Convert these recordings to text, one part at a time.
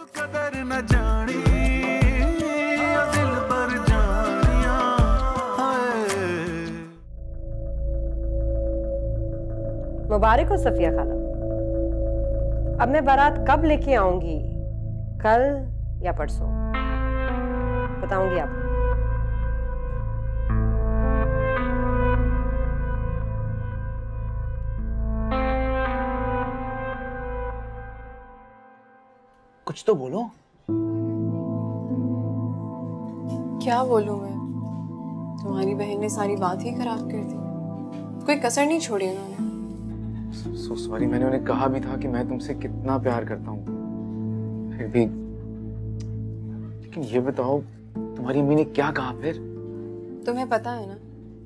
कदर न जानी दिल पर जानिया मुबारक हो सफिया खाला। अब मैं बारात कब लेके आऊंगी, कल या परसों, बताऊंगी आपको। कुछ तो बोलो। क्या बोलूं मैं? तुम्हारी बहन ने सारी बात ही खराब कर दी, कोई कसर नहीं छोड़ी उन्होंने। सॉरी, मैंने उन्हें कहा भी था कि मैं तुमसे कितना प्यार करता हूँ, फिर भी। लेकिन ये बताओ, तुम्हारी अम्मी ने क्या कहा फिर? तुम्हें पता है ना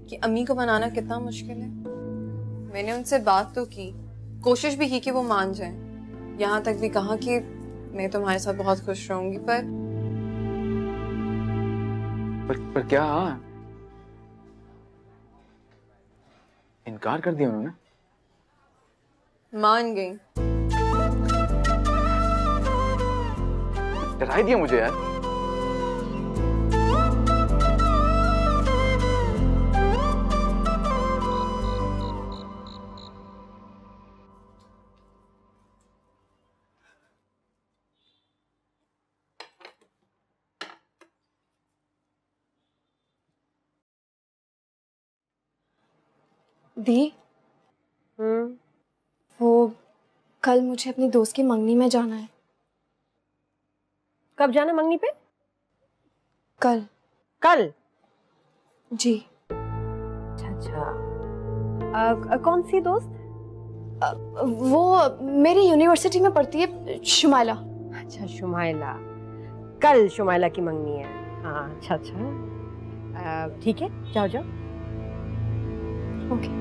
कि अम्मी को मनाना कितना मुश्किल है। मैंने उनसे बात तो की, कोशिश भी की कि वो मान जाएं, यहाँ तक भी कहा कि मैं तुम्हारे साथ बहुत खुश रहूंगी, पर क्या इनकार कर दिया उन्होंने? मान गई। डरा दिया मुझे यार। दी, वो कल मुझे अपनी दोस्त की मंगनी में जाना है। कब जाना मंगनी पे? कल। कल? जी। अच्छा, कौन सी दोस्त? वो मेरी यूनिवर्सिटी में पढ़ती है, शुमाइला। अच्छा, शुमाइला। कल शुमाइला की मंगनी है। हाँ, अच्छा, ठीक है, जाओ जाओ। ओके।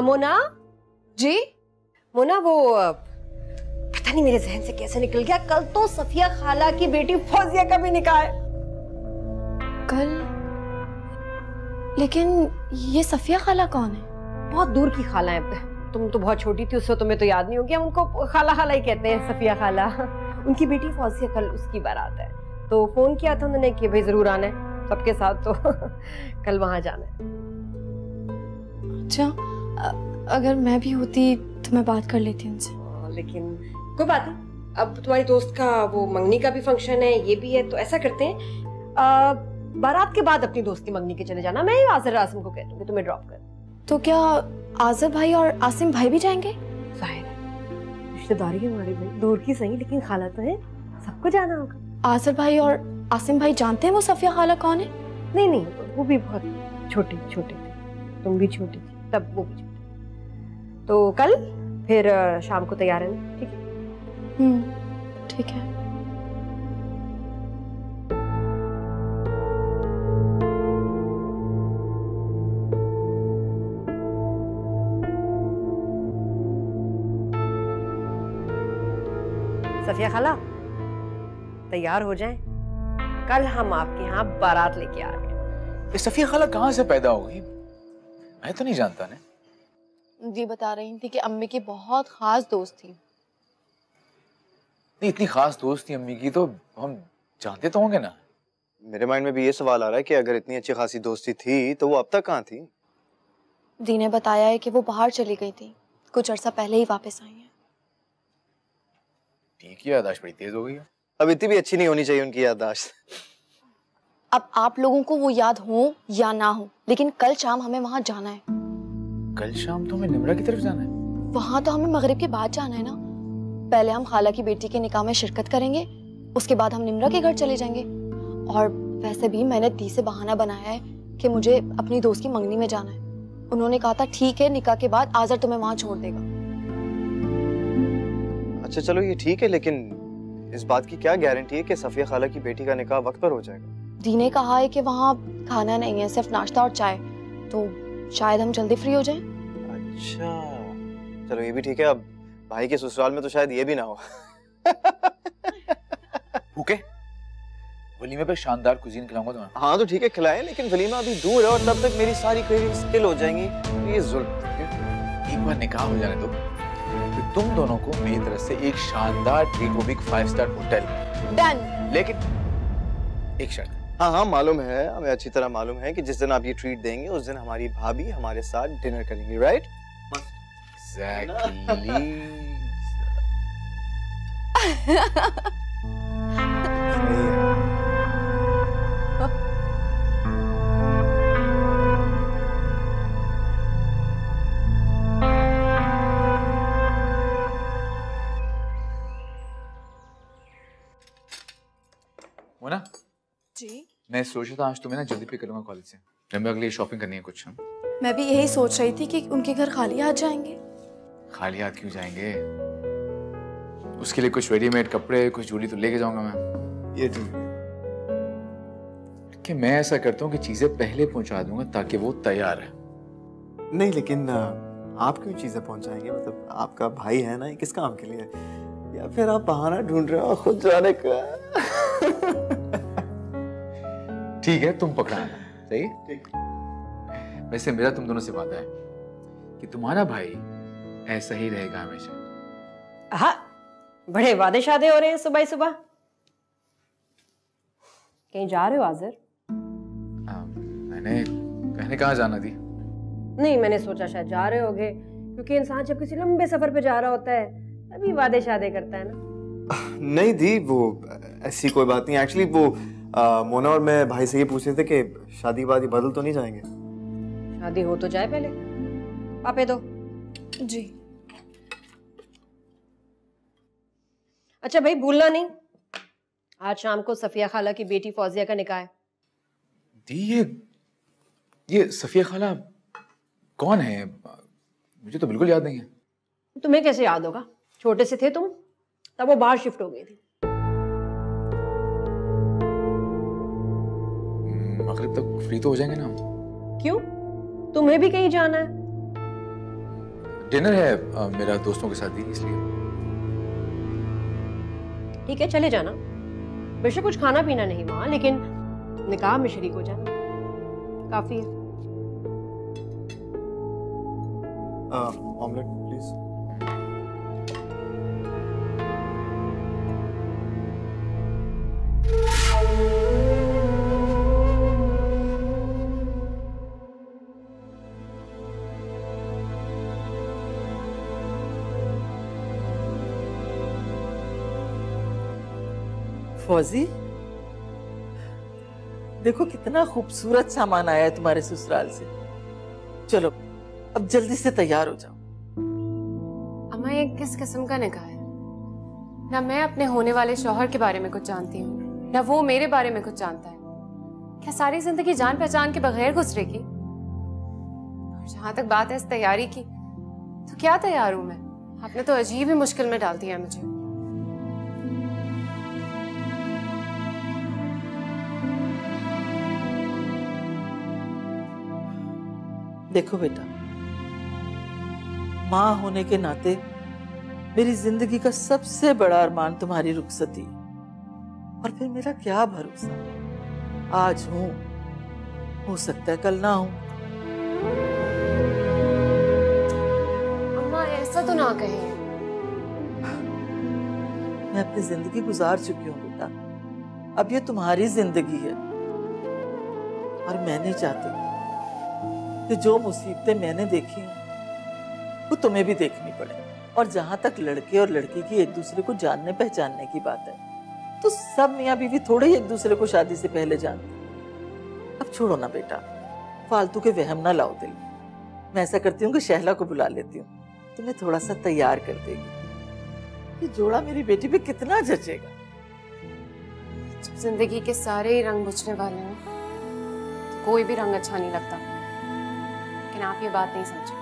मोना जी। मोना, वो पता नहीं मेरे जहन से कैसे निकल गया, कल तो सफिया खाला की बेटी फौजिया का भी निकाह है। कल? लेकिन ये सफिया खाला कौन है? बहुत दूर की खाला है, तुम तो बहुत छोटी थी, उससे तुम्हें तो याद नहीं होगी, हम उनको खाला खाला ही कहते हैं, सफिया खाला। उनकी बेटी फौजिया, कल उसकी बारात है, तो फोन किया था उन्होंने कि भाई जरूर आना है सबके साथ, तो कल वहां जाना है। अच्छा, अगर मैं भी होती तो मैं बात कर लेती उनसे। लेकिन कोई बात नहीं, अब तुम्हारी दोस्त का वो मंगनी का भी फंक्शन है, ये भी है, तो ऐसा करते हैं बारात के बाद अपनी दोस्त की मंगनी के चले जाना, मैं आसिर आसिम को कह दूंगी तुम्हें ड्रॉप कर। तो क्या आसिर भाई और आसिम भाई भी जाएंगे? जाहिर है, रिश्तेदारी है हमारी भाई, दूर की सही लेकिन खाला तो है, सबको जाना होगा। आसिर भाई और आसिम भाई जानते हैं वो सफिया खाला कौन है? नहीं नहीं, वो भी बहुत छोटे छोटे थे, तुम भी छोटी थी तब, वो भी छोटे। तो कल फिर शाम को तैयार रहना, ठीक है? ठीक है। सफिया खाला तैयार हो जाएं, कल हम आपके यहाँ बारात लेके आ रहे हैं। सफिया खाला कहाँ से पैदा हो गई? मैं तो नहीं जानता ने। जी बता रही थी कि अम्मी की बहुत खास दोस्त थी। नहीं, इतनी खास दोस्त थी अम्मी की तो हम जानते तो होंगे ना। मेरे माइंड में भी ये सवाल आ रहा है कि अगर इतनी अच्छी खासी दोस्ती थी तो वो अब तक कहाँ थी? दी ने बताया है कि वो बाहर चली गई थी, कुछ अर्सा पहले ही वापस आई है। ठीक है, याददाश्त बड़ी तेज हो गई है। अब इतनी भी अच्छी नहीं होनी चाहिए उनकी याददाश्त। अब आप लोगों को वो याद हो या ना हो, लेकिन कल शाम हमें वहां जाना है। कल शाम तो हमें निमरा की तरफ जाना है? वहां तो हमें मगरिब के बाद जाना है ना। पहले हम खाला की बेटी के निकाह में शिरकत करेंगे, उसके बाद हम निमरा के घर चले जाएंगे। और वैसे भी मैंने दी से बहाना बनाया है कि मुझे अपनी दोस्त की मंगनी में जाना है। उन्होंने कहा था ठीक है, निकाह के बाद आज़र तुम्हें वहां छोड़ देगा। अच्छा चलो ये ठीक है, लेकिन इस बात की क्या गारंटी है कि सफिया खाला की बेटी का निकाह वक्त पर हो जाएगा? दी ने कहा है कि वहाँ खाना नहीं है, सिर्फ नाश्ता और चाय, तो शायद हम जल्दी फ्री हो जाएं। अच्छा चलो ये भी ठीक है। अब भाई के ससुराल में तो शायद ये भी ना हो। ओके, वलीमे पे शानदार कुजीन खिलाऊंगा तुम्हें। हाँ तो ठीक है खिलाएं, लेकिन वलीमा अभी दूर है और तब तक मेरी सारी क्रेविंग्स किल हो जाएंगी। ये जुल्म। एक बार निकाह हो जाने दो, तो तुम दोनों को मेरी तरफ से एक शानदार ट्रीट, वो भी 5 स्टार होटल में। डन। लेकिन एक शर्त। हाँ हाँ मालूम है, हमें अच्छी तरह मालूम है कि जिस दिन आप ये ट्रीट देंगे उस दिन हमारी भाभी हमारे साथ डिनर करेंगी, राइट? एग्जैक्टली। मोना जी। मैं सोच रहा था आज तुम्हें ना जल्दी पिक करूंगा कॉलेज से, मैं अगली शॉपिंग करनी है कुछ। मैं भी यही सोच रही थी कि उनके घर खाली हाथ जाएंगे। खाली हाथ क्यों जाएंगे? उसके लिए कुछ रेडीमेड कपड़े, कुछ ज्वेलरी तो लेके जाऊंगा मैं। ये ठीक है कि मैं ऐसा करता हूँ कि चीजें पहले पहुंचा दूंगा ताकि वो तैयार है। नहीं, लेकिन आप क्यों चीजें पहुंचाएंगे? मतलब आपका भाई है ना, ये किस काम के लिए? या फिर आप बहाना ढूंढ रहे हो खुद जाने का? ठीक है, तुम पकड़ाना। सही? ठीक। वैसे मेरा तुम दोनों से वादा है कि तुम्हारा भाई ऐसा ही रहेगा हमेशा। हाँ, बड़े वादे शादे हो रहे हैं सुबह सुबह। कहीं जा रहे हो आज़र? मैंने कहाँ जाना थी? नहीं, मैंने सोचा शायद जा रहे होगे, क्योंकि इंसान जब किसी लंबे सफर पे जा रहा होता है तभी वादे शादे करता है ना। नहीं दी, वो ऐसी कोई बात नहीं। एक्चुअली वो मोना और मैं भाई से ये पूछ रहे थे कि शादी के बाद ये बदल तो नहीं जाएंगे? शादी हो तो जाए पहले। पापे दो। जी। अच्छा भाई, भूलना नहीं, आज शाम को सफिया खाला की बेटी फौजिया का निकाह है। दी, ये सफिया खाला कौन है? मुझे तो बिल्कुल याद नहीं है। तुम्हें कैसे याद होगा? छोटे से थे तुम तब वो बाहर शिफ्ट हो गई थी। मगरिब तक फ्री तो हो जाएंगे ना? क्यों, तुम्हें भी कहीं जाना है? डिनर है मेरा दोस्तों के साथ ही, इसलिए। ठीक है, चले जाना। बेशक कुछ खाना पीना नहीं वहां, लेकिन निकाह में शरीक हो जाना काफी है। Omelette please. फौजी, देखो कितना खूबसूरत सामान आया है तुम्हारे ससुराल से। चलो अब जल्दी से तैयार हो जाओ। अम्मा, ये किस किस्म का निकाह है? ना मैं अपने होने वाले शौहर के बारे में कुछ जानती हूँ, ना वो मेरे बारे में कुछ जानता है। क्या सारी जिंदगी जान पहचान के बगैर गुजरेगी? और जहां तक बात है इस तैयारी की, तो क्या तैयार हूं मैं? आपने तो अजीब ही मुश्किल में डाल दिया मुझे। देखो बेटा, माँ होने के नाते मेरी जिंदगी का सबसे बड़ा अरमान तुम्हारी रुखसती, और फिर मेरा क्या भरोसा, आज हूं, हो सकता है कल ना हूं। अम्मा, ऐसा तो ना कहिए। मैं अपनी जिंदगी गुजार चुकी हूँ बेटा, अब ये तुम्हारी जिंदगी है, और मैं नहीं चाहती कि जो मुसीबतें मैंने देखी हैं वो तुम्हें भी देखनी पड़े। और जहां तक लड़के और लड़की की एक दूसरे को जानने पहचानने की बात है, तो सब मियाँ बीवी थोड़े ही एक दूसरे को शादी से पहले जानते। अब छोड़ो ना बेटा, फालतू के वहम ना लाओ दिल में। मैं ऐसा करती हूँ कि शहला को बुला लेती हूँ, तुम्हें थोड़ा सा तैयार कर देगी। ये जोड़ा मेरी बेटी पे कितना जचेगा। जब जिंदगी के सारे ही रंग बुझने वाले हैं तो कोई भी रंग अच्छा नहीं लगता, लेकिन आप ये बात नहीं समझे।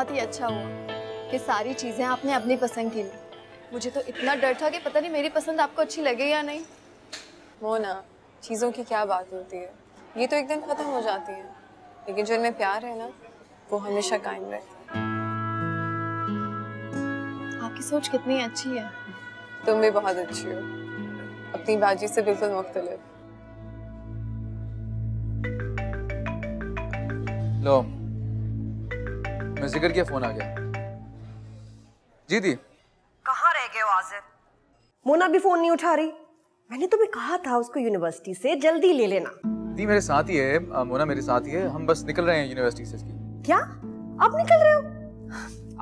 बहुत ही अच्छा हुआ कि सारी चीज़ें आपने अपनी पसंद की ली। मुझे तो इतना डर था कि पता नहीं मेरी पसंद आपको अच्छी लगे या नहीं। मोना, चीज़ों की क्या बात होती है, ये तो एक दिन ख़त्म हो जाती है, लेकिन जो इनमें प्यार है ना, वो हमेशा कायम रहता है। आपकी सोच कितनी अच्छी है। तुम भी बहुत अच्छी हो, अपनी बाजी से बिल्कुल मुख्तलिफ। लो, मैं जिक्र किया, फोन आ गया। जी दी। कहाँ रह गए हो आजिर? मोना भी फोन नहीं उठा रही। मैंने तुम्हें कहा था उसको यूनिवर्सिटी से जल्दी ले लेना। दी मेरे साथ ही है, मोना मेरे साथ ही है, हम बस निकल रहे हैं यूनिवर्सिटी से इसकी। क्या आप निकल रहे हो?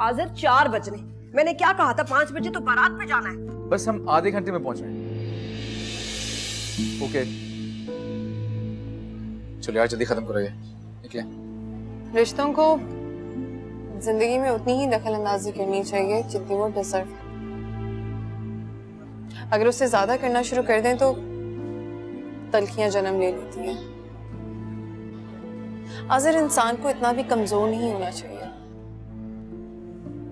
आजिर 4 बजने, मैंने क्या कहा था 5 बजे तो बारात पे जाना है। बस हम आधे घंटे में पहुंच रहे हैं। ओके चलो यार, जल्दी खत्म करो, ये निकले। रिश्तों को जिंदगी में उतनी ही दखल अंदाजी करनी चाहिए जितनी वो डिजर्व। अगर उससे ज्यादा करना शुरू कर दें तो तलखियां जन्म ले लेती हैं। आज़िर, इंसान को इतना भी कमजोर नहीं होना चाहिए।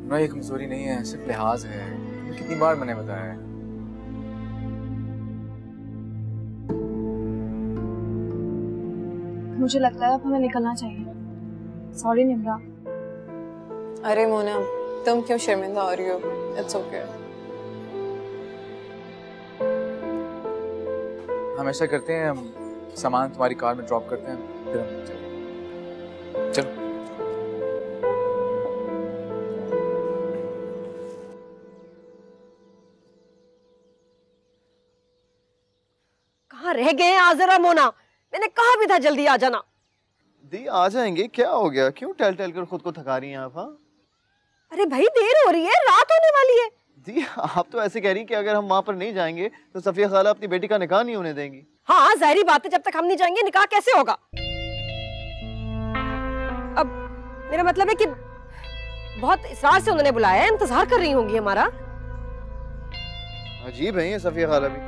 ना ये कमजोरी नहीं है, सिर्फ लिहाज है। कितनी बार मैंने बताया है। मुझे लगता है अब हमें निकलना चाहिए। सॉरी निम्रा। अरे मोना, तुम क्यों शर्मिंदा हो रही हो? It's okay. हम ऐसा करते हैं, हम सामान तुम्हारी कार में ड्रॉप करते हैं, फिर हम चलो। कहाँ रह गए हैं आज़िर और मोना? मैंने कहा भी था जल्दी आ जाना। दी आ जाएंगे, क्या हो गया? क्यों टहल टहल कर खुद को थका रही हैं आप? हाँ अरे भाई देर हो रही है, रात होने वाली है। दी आप तो ऐसे कह रही कि अगर हम वहाँ पर नहीं जाएंगे तो सफिया खाला अपनी बेटी का निकाह नहीं होने देंगी। हाँ जाहिर बात है, जब तक हम नहीं जाएंगे निकाह कैसे होगा? अब मेरा मतलब है कि बहुत इसरार से उन्होंने बुलाया है, इंतजार कर रही होंगी हमारा। अजीब है ये सफिया खाला भी,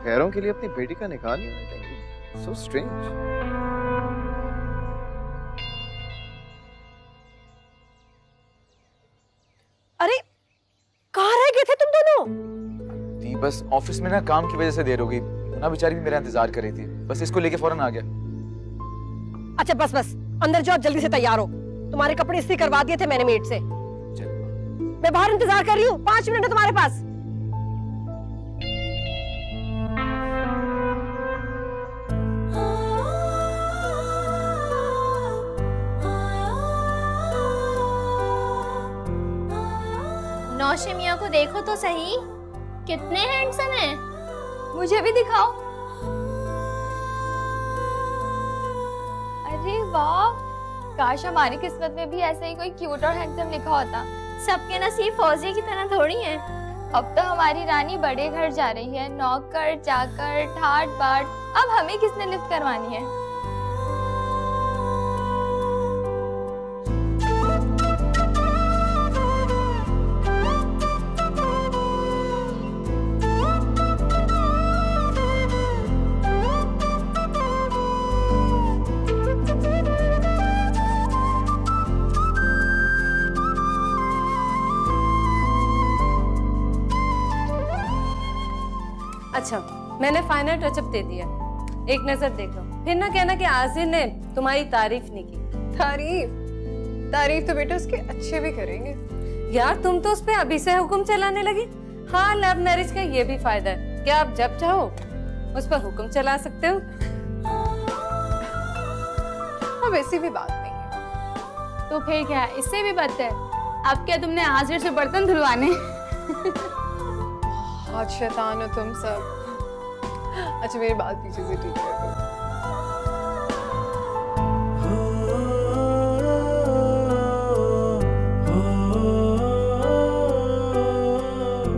गैरों के लिए अपनी बेटी का निकाह नहीं होने देंगी। So strange. अरे कहाँ रह गए थे तुम दोनों? दी बस ऑफिस में ना काम की वजह से देर हो गई, ना बेचारी भी मेरा इंतजार कर रही थी, बस इसको लेके फौरन आ गया। अच्छा बस बस, अंदर जाओ, जल्दी से तैयार हो। तुम्हारे कपड़े इस्त्री करवा दिए थे मैंने मेड से। मैं बाहर इंतजार कर रही हूँ, 5 मिनट है तुम्हारे पास। नौशे मियाँ को देखो तो सही, कितने हैंडसम हैं। मुझे भी दिखाओ। अरे वाह, काश हमारी किस्मत में भी ऐसा ही कोई क्यूट और हैंडसम लिखा होता। सबके नसीब फौजी की तरह थोड़ी हैं। अब तो हमारी रानी बड़े घर जा रही है, नौकर चाकर ठाट बाट, अब हमें किसने लिफ्ट करवानी है? अच्छा, मैंने फाइनल टचअप दे दिया, एक नजर देख लो, फिर ना कहना कि आज़िर ने तुम्हारी तारीफ नहीं की। तारीफ तो बेटा उसके अच्छे भी करेंगे। यार तुम तो उस पे अभी से हुक्म चलाने लगी। हाँ, लव मैरिज का ये भी फायदा है कि आप जब चाहो उस पर हुक्म चला सकते हो। अब ऐसी भी बात नहीं है। तो फिर क्या, इससे भी बदतर। अब क्या तुमने आज़िर से बर्तन धुलवाने? बहुत शैतान हो तुम सब। अच्छा मेरी बात पीछे से ठीक है।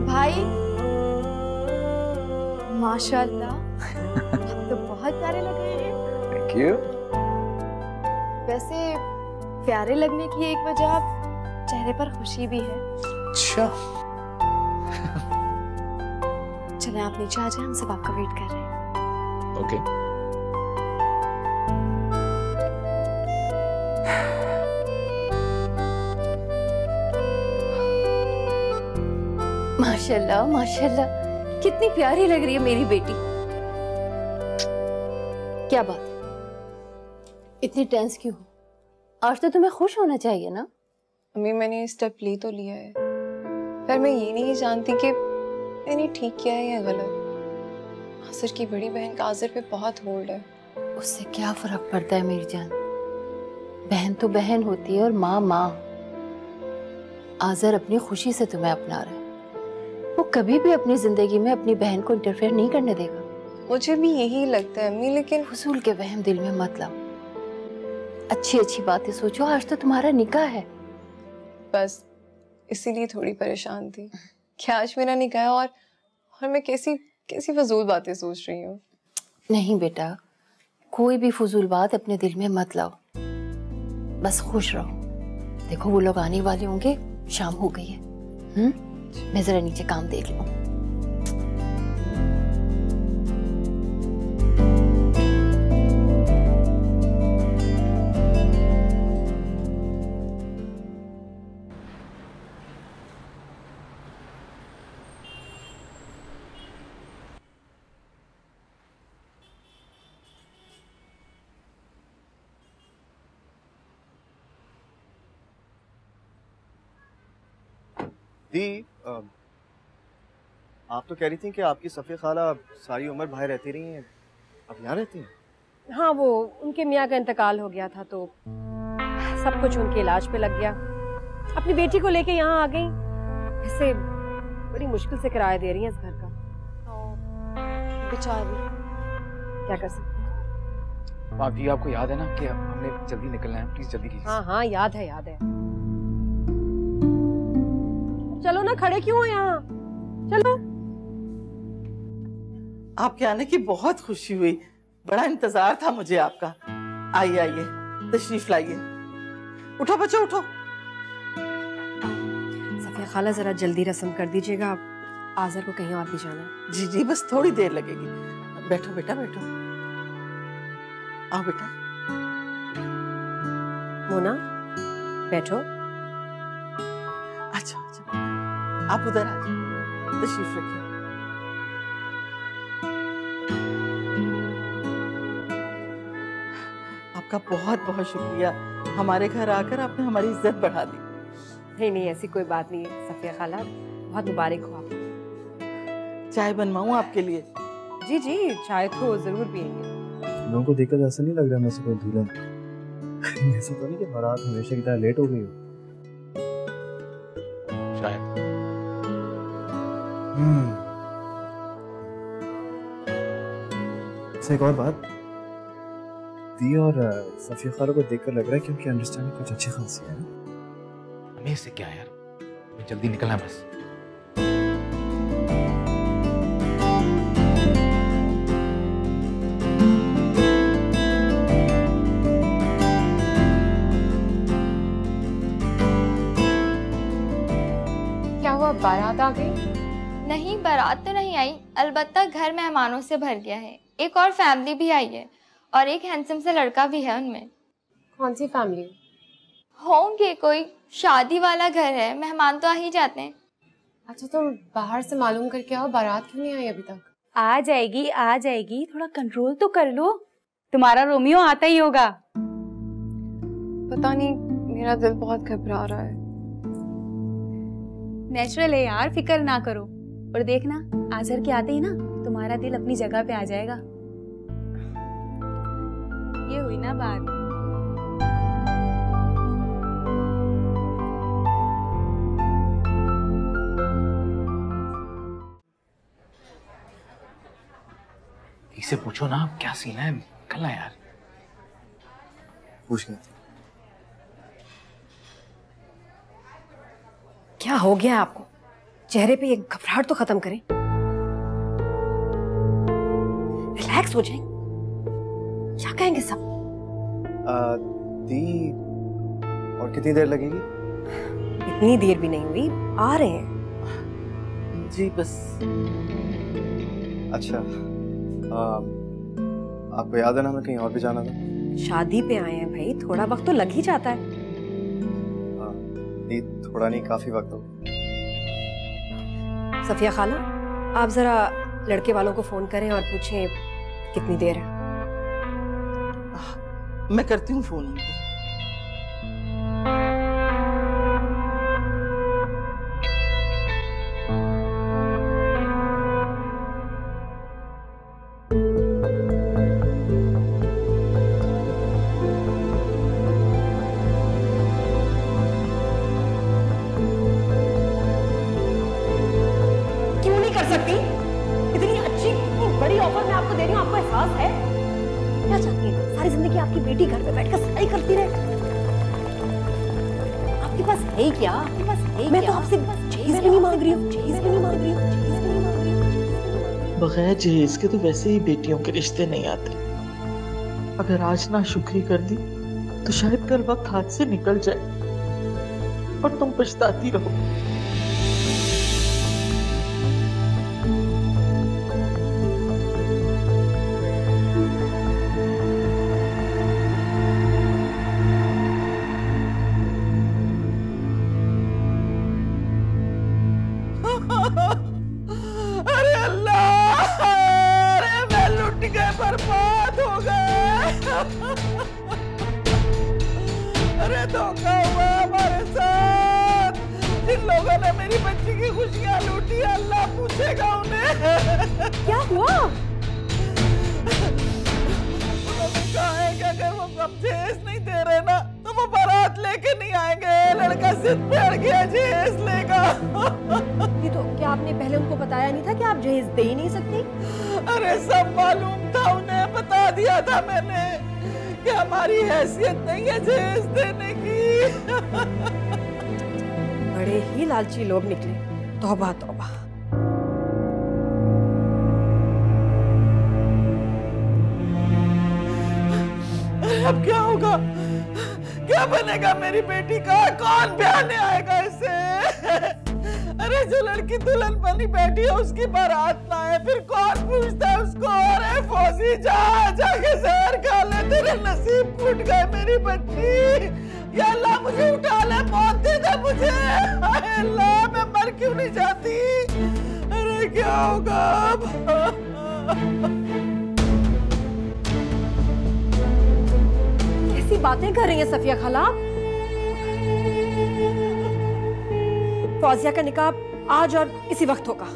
भाई माशाल्लाह, आप तो बहुत प्यारे लग रहे हैं। Thank you. वैसे प्यारे लगने की एक वजह चेहरे पर खुशी भी है। अच्छा चलें आप नीचे आ जाएं, हम सब आपका वेट कर रहे हैं। ओके। माशाल्लाह माशाल्लाह, कितनी प्यारी लग रही है मेरी बेटी। क्या बात है, इतनी टेंस क्यों हो? आज तो तुम्हें खुश होना चाहिए ना। अम्मी मैंने ये स्टेप ले तो लिया है, पर मैं ये नहीं जानती कि मैंने ठीक किया है या गलत। आज़र की बड़ी बहन का आज़र पे बहुत होल्ड है। उससे क्या फर्क पड़ता है मेरी जान, बहन तो बहन होती है और माँ माँ। आज़र अपनी खुशी से तुम्हें अपना रहा है, वो कभी भी अपनी जिंदगी में अपनी बहन को इंटरफेयर नहीं करने देगा। मुझे भी यही लगता है अम्मी, लेकिन फजूल के वहम दिल में मत लाओ, अच्छी अच्छी बातें सोचो। आज तो तुम्हारा निकाह है। बस इसीलिए थोड़ी परेशान थी कि आज मेरा निकाह है और मैं कैसी कैसी फजूल बातें सोच रही हूँ। नहीं बेटा, कोई भी फजूल बात अपने दिल में मत लाओ, बस खुश रहो। देखो वो लोग आने वाले होंगे, शाम हो गई है। मैं जरा नीचे काम देख लूं। दी, आप तो कह रही थी कि आपकी सफ़िया खाला सारी उम्र बाहर रहती रही हैं, अब यहाँ रहती हैं? हाँ, वो उनके मियाँ का इंतकाल हो गया था तो सब कुछ उनके इलाज पे लग गया। अपनी बेटी को लेके यहाँ आ गई। ऐसे बड़ी मुश्किल से किराया दे रही हैं इस घर का। बेचारी, क्या कर सकते हैं। भाभी आपको याद है ना कि हमने जल्दी निकलना है, प्लीज जल्दी कीजिए। हाँ हाँ, याद है याद है। चलो ना, खड़े क्यों हो यहाँ, चलो। आपके आने की बहुत खुशी हुई, बड़ा इंतजार था मुझे आपका। आइए आइए, तशरीफ लाइए। उठो बच्चों उठो। सफिया खाला जरा जल्दी रस्म कर दीजिएगा, आज़र को कहीं और भी जाना है। जी जी, बस थोड़ी देर लगेगी। बैठो बेटा बैठो, आओ बेटा। मोना बैठो। अच्छा अच्छा, आप उधर आ जाओ, तशरीफ रखिए। आपका बहुत बहुत शुक्रिया, हमारे घर आकर आपने हमारी इज्जत बढ़ा दी। नहीं नहीं, ऐसी कोई बात नहीं है सफिया खाला, बहुत मुबारक हो आपको। चाय बनवाऊं आपके लिए? जी जी, चाय तो जरूर पियेंगे। लोगों को देखकर ऐसा नहीं लग रहा मुझसे कोई दूल्हा। ऐसा तो नहीं कि बारात हमेशा की तरह लेट हो गई हो? शायद। एक और बात, दी और सफिया खाला को देखकर लग रहा है कि उनकी अंडरस्टैंडिंग कुछ अच्छी खासी है ना? हमें इससे क्या यार, जल्दी निकलना है बस। क्या हुआ, बारात आ गई? नहीं, बारात तो नहीं आई, अलबत्ता घर मेहमानों से भर गया है। एक और फैमिली भी आई है और एक हैंडसम सा लड़का भी है उनमें। कौन सी फैमिली? होंगे, कोई शादी वाला घर है, मेहमान तो आ ही जाते हैं। अच्छा, तुम बाहर से मालूम करके आओ, बारात क्यों नहीं आई अभी तक? आ जाएगी, थोड़ा कंट्रोल तो कर लो। तुम्हारा रोमियो आता ही होगा। पता नहीं, मेरा दिल बहुत घबरा रहा है। नेचुरल है यार, फिक्र ना करो। और देखना, आज़र के आते ही ना तुम्हारा दिल अपनी जगह पे आ जाएगा। ये हुई ना बात। इसे पूछो ना क्या सीन है, कल ना यार। पूछ गया। क्या हो गया आपको? चेहरे पे ये घबराहट तो खत्म करें, रिलैक्स हो जाएं। क्या कहेंगे सब? दी, और कितनी देर लगेगी? इतनी देर भी नहीं हुई, आ रहे हैं। जी बस। अच्छा, आपको याद है ना हमें कहीं और भी जाना था? शादी पे आए हैं भाई, थोड़ा वक्त तो लग ही जाता है। दी, थोड़ा नहीं, काफी वक्त हो गया। सफिया खाला, आप जरा लड़के वालों को फोन करें और पूछें कितनी देर है। मैं करती हूँ फोन उनको। क्यों नहीं कर सकती? इतनी अच्छी, इतनी बड़ी ऑफर मैं आपको दे रही हूँ, आपको एहसास है? क्या चाहती है? सारी जिंदगी आपकी बेटी घर पे बैठकर सफाई करती रहे? आपके पास है क्या? आपके पास है? मैं तो आपसे चीज भी नहीं मांग रही हूँ, चीज भी नहीं मांग रही हूँ, चीज भी नहीं मांग रही हूँ। बगैर जहेज के तो वैसे ही बेटियों के रिश्ते नहीं आते। अगर आज ना शुक्री कर दी तो शायद कल वक्त हाथ से निकल जाए और तुम पछताती रहो। अरे अल्लाह, अरे मैं लुट गए, बर्बाद हो गए। अरे धोखा हुआ हमारे साथ। इन लोगों ने मेरी बच्ची की खुशियां लूटी, अल्लाह पूछेगा उन्हें। क्या हुआ? उन्होंने कहा है कि अगर वो अब जहेज नहीं दे रहे ना तो वो बारात लेके नहीं आएंगे। लड़का जिद पे अड़ गया, जहेज लेगा। ये तो क्या आपने पहले उनको बताया नहीं था कि आप जहेज दे ही नहीं सकती? अरे सब मालूम था उन्हें, बता दिया था मैंने कि हमारी हैसियत नहीं है जहेज देने की। बड़े ही लालची लोग निकले। तौबा तौबा। अब क्या होगा? क्या बनेगा मेरी बेटी का? कौन ब्याहने आएगा इसे? अरे जो लड़की दुल्हन बनी बैठी है उसकी बारात ना है, फिर कौन पूछता है उसको? अरे फौजी जाके जहर खा ले, तेरे नसीब फूट गए मेरी बच्ची। या अल्लाह मुझे उठा ले, मौत दे दे मुझे। हाय अल्लाह, मैं मर क्यों नहीं जाती? अरे क्या होगा अब? कैसी बातें कर रही हैं सफिया खाला? फौजिया का निकाह आज और इसी वक्त होगा।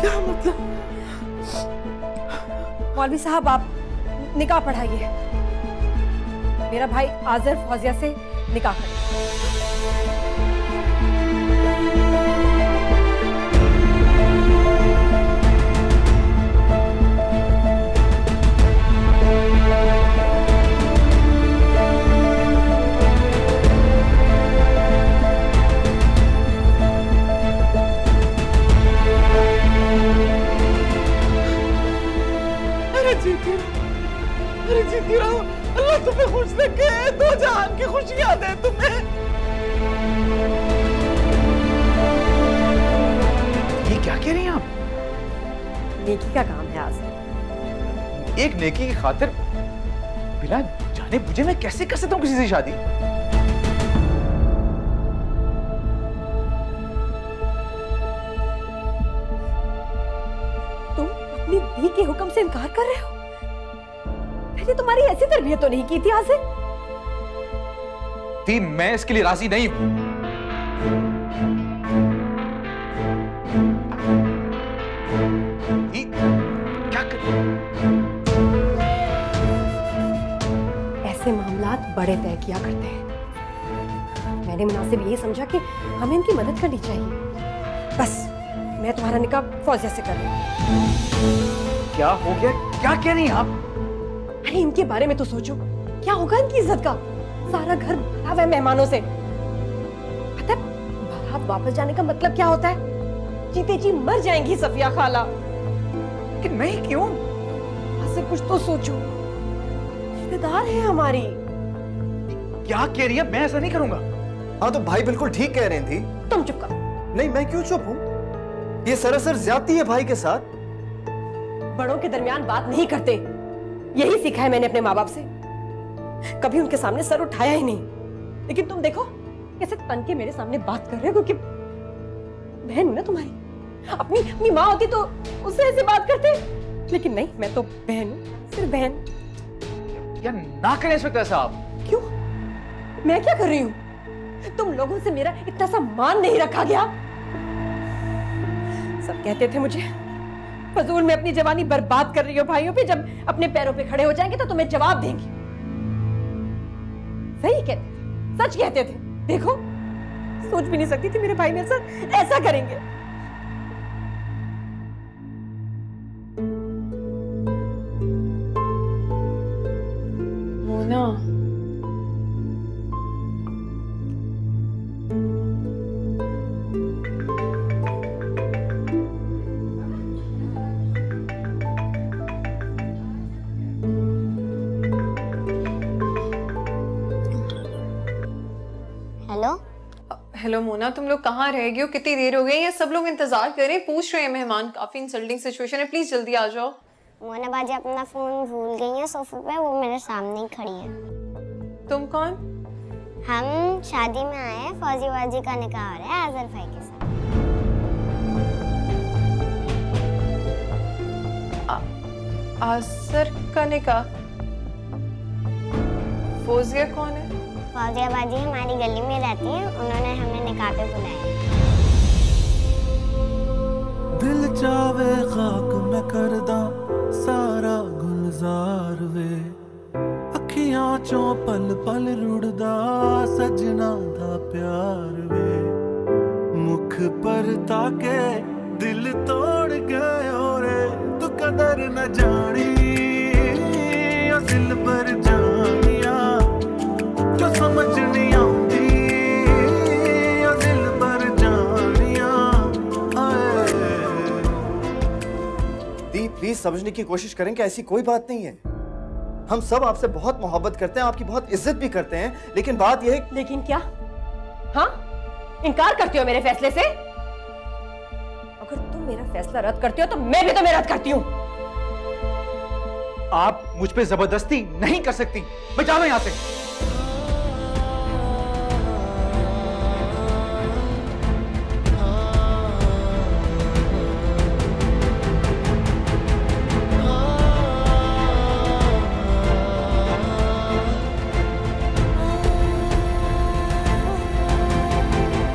क्या मतलब? मौलवी साहब आप निकाह पढ़ाइए। मेरा भाई आजर फौजिया से निकाह करेगा। अरे जीती रहो, अल्लाह तुम्हें खुश रखे, दो जहान की खुशियां दे तुम्हें। ये क्या कह रही हैं आप? नेकी का काम है आज। एक नेकी की खातिर बिना जाने बुझे मैं कैसे कर सकता हूँ किसी से शादी? तुम अपनी दी के हुक्म से इनकार कर रहे हो? मैंने तुम्हारी ऐसी तरबियत तो नहीं की थी आसिफ। थी, मैं इसके लिए राजी नहीं हूं। क्या कर? ऐसे मामलात बड़े तय किया करते हैं। मैंने मुनासिब यही समझा कि हमें इनकी मदद करनी चाहिए। बस मैं तुम्हारा निकाह फौजिया से कर रही हूं। क्या हो गया? क्या कह रही हैं आप? अरे इनके बारे में तो सोचो, क्या होगा इनकी इज्जत का? सारा घर भरा हुआ है मेहमानों से। पता है बारात वापस जाने का मतलब क्या होता है? जीते जी मर जाएंगी सफिया खाला। कि मैं क्यों? ऐसे कुछ तो सोचो, रिश्तेदार है हमारी। क्या कह रही है? मैं ऐसा नहीं करूंगा। हाँ तो भाई बिल्कुल ठीक कह रही थी। तुम चुप करो। नहीं मैं क्यों चुप हूँ? ये सरासर ज्यादती है भाई के साथ। बड़ों के दरमियान बात नहीं करते, यही सीखा है मैंने अपने माँ बाप से। कभी उनके सामने सर उठाया ही नहीं। लेकिन तुम देखो कैसे तन के मेरे सामने बात कर रहे हो, क्योंकि बहन हूं ना तुम्हारी। अपनी अपनी माँ होती तो उससे ऐसे बात करते, लेकिन नहीं, मैं तो बहन हूँ, सिर्फ बहन। यार ना करें इंस्पेक्टर साहब। क्यों? मैं क्या कर रही हूँ? तुम लोगों से मेरा इतना सा मान नहीं रखा गया। सब कहते थे मुझे फजूल में अपनी जवानी बर्बाद कर रही हो भाइयों पे, जब अपने पैरों पे खड़े हो जाएंगे तो तुम्हें जवाब देंगे। सही कहते थे, सच कहते थे। देखो, सोच भी नहीं सकती थी मेरे भाई मेरे साथ ऐसा करेंगे। मोना, हेलो मोना, तुम लोग कहाँ रह गए हो? कितनी देर हो गई है? सब लोग इंतजार कर रहे हैं, पूछ रहे हैं मेहमान। काफी इंसल्टिंग सिचुएशन है, प्लीज जल्दी आ जाओ। मोना बाजी अपना फोन भूल गई है सोफे पे, वो मेरे सामने ही खड़ी है। तुम कौन? हम शादी में आए हैं, फौजी बाजी का निकाह हो रहा है आजर भाई के साथ। आजर का निकाह? फौजिया कौन है? फौजिया बाजी हमारी गली में रहती है, उन्होंने हमें निकाह पे बुलाया। दिल चावे खाक मैं करदा सारा गुलजार वे, अखियां चों पल पल रुड़दा सजना दा प्यार वे, मुख पर ताके दिल तोड़ गए रे, तू कदर न जानी दिल पर जानिया, जो समझ नहीं आती दिल पर जानिया। दी प्लीज समझने की कोशिश करें कि ऐसी कोई बात नहीं है। हम सब आपसे बहुत मोहब्बत करते हैं, आपकी बहुत इज्जत भी करते हैं, लेकिन बात यह है। लेकिन क्या? हाँ, इनकार करते हो मेरे फैसले से? अगर तुम मेरा फैसला रद्द करते हो तो मैं भी तुम्हें रद्द करती हूँ। आप मुझ पे जबरदस्ती नहीं कर सकती, मैं जा रहा हूं यहां से।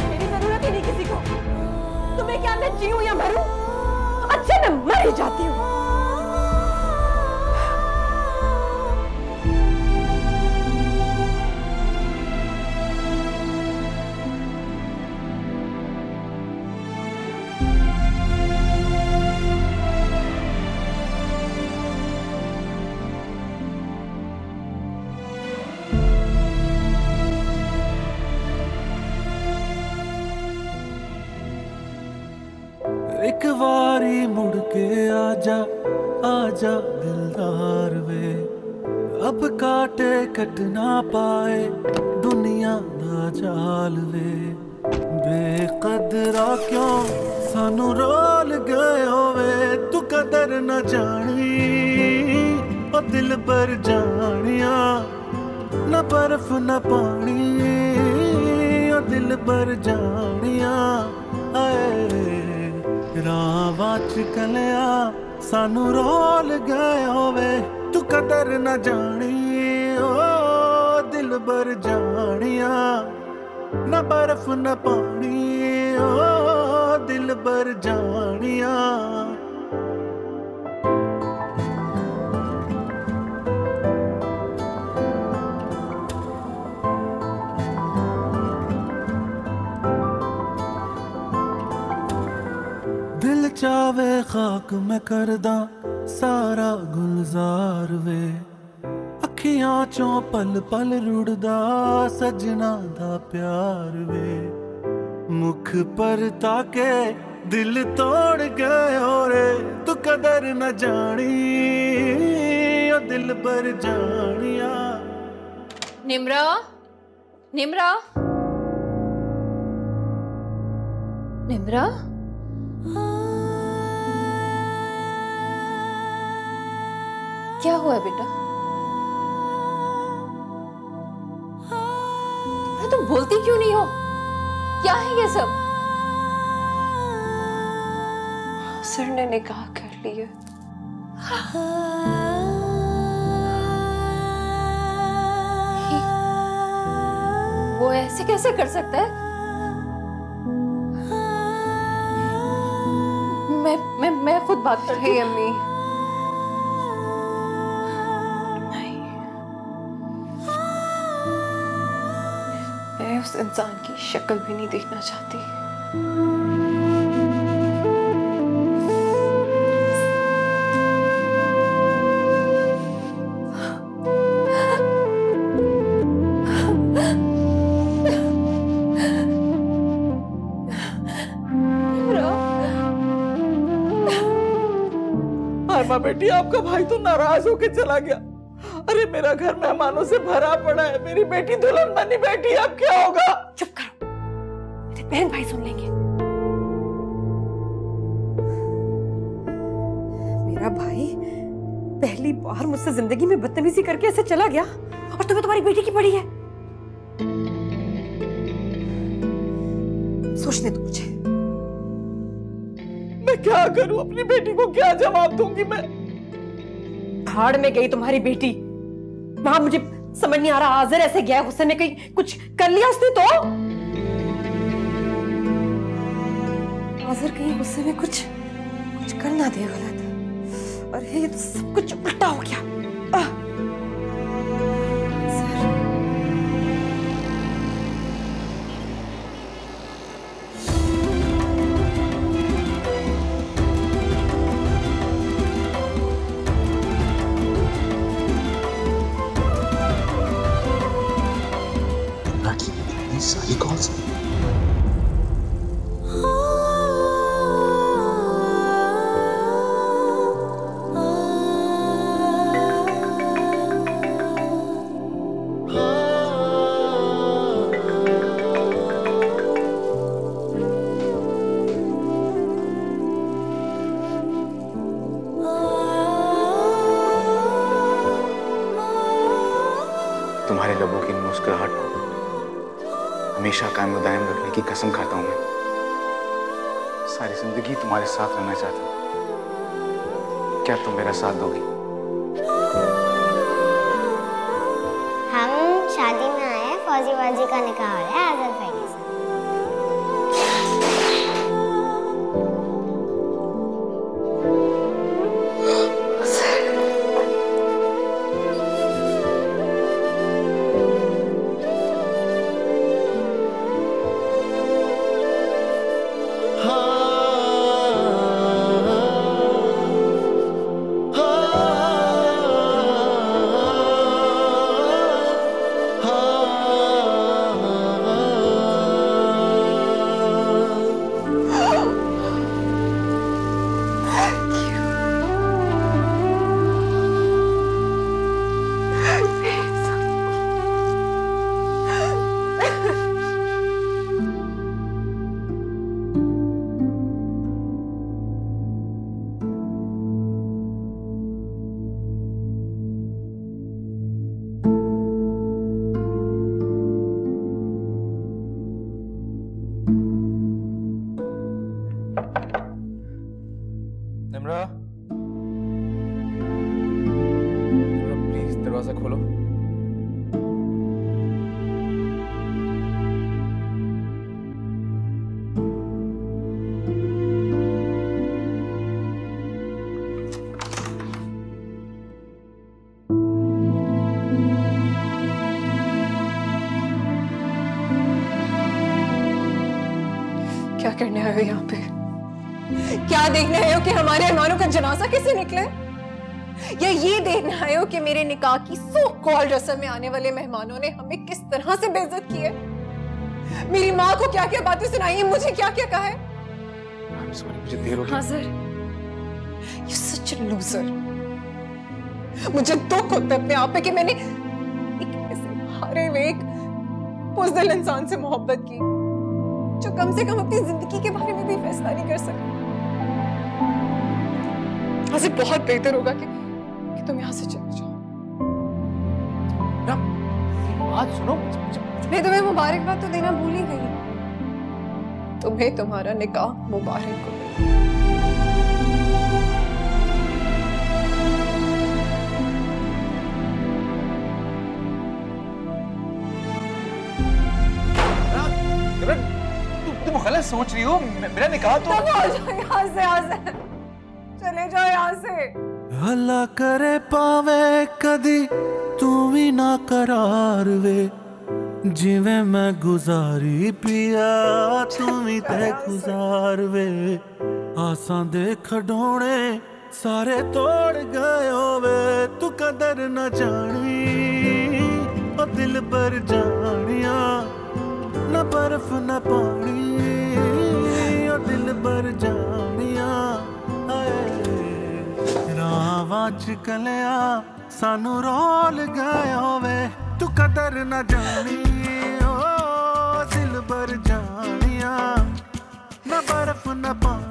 मेरी जरूरत ही नहीं किसी को। तुम्हें क्या मैं जीऊं या मरूं? अच्छे मैं मर ही जाती हूँ। एक बारी मुड़ के आजा आजा दिलदार वे, अब काटे कट ना पाए दुनिया दा जाल वे, बेकदरा क्यों सानू रोल गए होवे, तू कदर न जानी ओ दिल पर जानिया, न बर्फ न पानी ओ दिल पर जानिया। रावाच कलिया सानू रोल गए होवे, तू कदर न जानी ओ दिल बर जानिया, न बर्फ न पानी ओ दिल बर जानिया। दिल चावे खाक मैं करदा सारा गुलजार वे, अखियां चों पल पल रुड़दा सजना दा प्यार वे, मुख पर ताके दिल तोड़ गए रे, तू कदर न जानी ओ दिल पर जानिया। निम्रा, निम्रा, निम्रा, क्या हुआ बेटा? तुम बोलती क्यों नहीं हो? क्या है ये सब? सर ने निकाह कर लिया। वो ऐसे कैसे कर सकता है? मैं खुद बात करती हूँ। अम्मी, मैं उस इंसान की शक्ल भी नहीं देखना चाहती। माँ बेटी, आपका भाई तो नाराज होके चला गया। अरे मेरा घर मेहमानों से भरा पड़ा है, मेरी बेटी दुल्हन बनी बैठी, अब क्या होगा? चुप करो, मेरे बहन भाई सुन लेंगे। मेरा भाई पहली बार मुझसे जिंदगी में बदतमीजी करके ऐसे चला गया और तुम्हें तुम्हारी बेटी की पड़ी है। सोचने दो मुझे। मैं क्या करूं? अपनी बेटी को क्या जवाब दूंगी मैं? भाड़ में गई तुम्हारी बेटी। वहां मुझे समझ नहीं आ रहा, आज़र ऐसे गया गुस्से में, कहीं कुछ कर लिया उसने तो? आज़र कहीं गुस्से में कुछ कर ना दे गलत। अरे ये तो सब कुछ उल्टा हो गया। सारी कॉल्स तुम्हारे लबों की मुस्कुराहट को हमेशा कायम दायम रखने की कसम खाता हूं मैं। सारी जिंदगी तुम्हारे साथ रहना चाहता हूं। क्या तुम मेरा साथ दोगी? हम शादी में आए हैं, फौजी बाजी का निकाह हो रहा है आज़र भाई के साथ। निम्रा, प्लीज दरवाजा खोलो। क्या करने आए हो यहाँ पे? क्या देखने आए हो कि हमारे मेहमानों का जनाजा कैसे निकले, या ये देखने आए हो कि मेरे निकाह की सो कॉल्ड रस्म में आने वाले मेहमानों ने हमें किस तरह से बेइज्जत की है? मेरी माँ को क्या क्या बातें सुनाई है, मुझे क्या क्या कहा है? I'm sorry, मुझे देर हो गई। Azar, you're such a loser। मुझे दुख होता है अपने आप पे कि मैंने एक ऐसे हारे हुए एक बुज़दिल इंसान से मोहब्बत की जो कम से कम अपनी जिंदगी के बारे में भी फैसला नहीं कर सका। आज़र, बहुत बेहतर होगा कि तुम यहाँ से चले जाओ। बात सुनो, मुझे मैं तुम्हें मुबारकबाद तो देना भूल ही गई। तुम्हें तुम्हारा निकाह मुबारक हो। तुम गलत सोच रही हो। मेरा निकाह तो यहाँ से चले जाओ यहाँ से। हल्ला करे पावे कदी तू भी ना करार वे, जिवें मैं गुजारी पिया तू भी ते गुजार वे। आसां दे खडोने सारे तोड़ गए होवे, तू कदर न जानी ओ दिल पर जानिया, न बर्फ न पानी ओ दिल पर जानिया। रावां च कलिया सानू रोल गए होवे, तू कदर न जानी ओ दिल पर जानिया, न बर्फ न पानी।